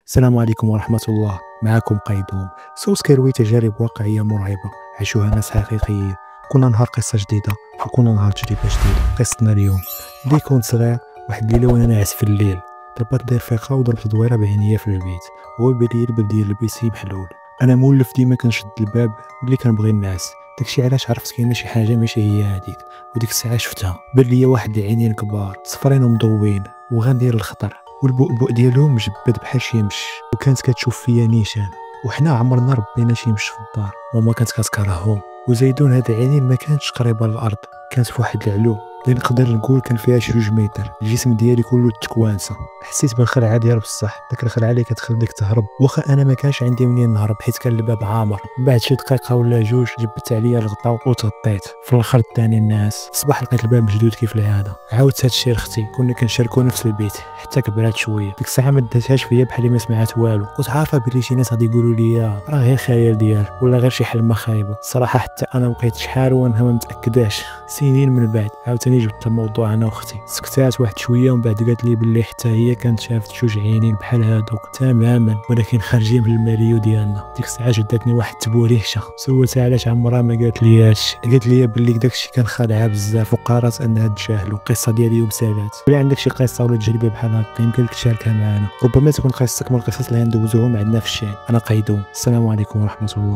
السلام عليكم ورحمة الله. معكم قيدوم. سوس كيروي تجارب واقعية مرعبة عاشوها ناس حقيقيين. كل نهار قصة جديدة وكل نهار تجربة جديدة. قصتنا اليوم بدي كنت صغير، واحد الليلة وانا ناعس في الليل ضربت لي رفيقة وضربت دويرة بعينيا في البيت. هو بدا الباب ديال البيسي محلول. انا مولف ديما كنشد الباب ملي كنبغي نعس. داكشي علاش عرفت كاينه شي حاجة ماشي هي هذيك، وديك الساعة شفتها. بان ليا واحد العينين كبار صفرين ومضوين وغندير الخطر، والبؤبؤ ديالهم مجبد بحال شي مش، وكانت كتشوف فيا نيشان. وحنا عمرنا ربينا شي مش في الدار، وما كانت كتكرههم. وزيدون هاد العينين ما كانتش قريبه للارض، كانت في واحد العلو اللي نقدر نقول كان فيها شي 2 متر. الجسم ديالي كله تكوانسه. حسيت بالخلعه ديال بصح، داك الخلعه اللي كتخليك تهرب واخا انا ما كانش عندي منين نهرب حيت كان الباب عامر. من بعد شي دقيقه ولا جوج جبت عليا الغطاء وتغطيت. في الاخر الثاني الناس الصباح لقيت الباب مشدود كيف العاده. عاودت هادشي لختي، كنا كنشاركوا نفس البيت حتى كبرات شويه. ديك الساعه ما داتهاش فيا بحال ما سمعت والو. كنت عارفه بلي شي ناس غادي يقولوا لي راه غير خيال ديالك ولا غير شي حلمه خايبه. الصراحه حتى انا بقيت شحال وانا ما متاكداش. سنين من بعد عاوتاني جبت الموضوع انا واختي، سكتات واحد شويه ومن بعد قالت لي بلي حتى هي كانت شافت جوج عينين بحال هادوك تماما، ولكن خارجين من الماريو ديالنا. ديك الساعه جدتني واحد التبوريشه، سولتها علاش عمرها ما قالت لياش. قالت لي بلي داكشي كان خادعها بزاف وقررت انها تجاهلو. القصه ديالي اليوم سالات. بلي عندك شي قصه ولا تجربه بحال هكا يمكن لك تشاركها معنا، ربما تكون قصتك من القصص اللي ندوزوهم عندنا في الشين. انا قيدوم، السلام عليكم ورحمه الله.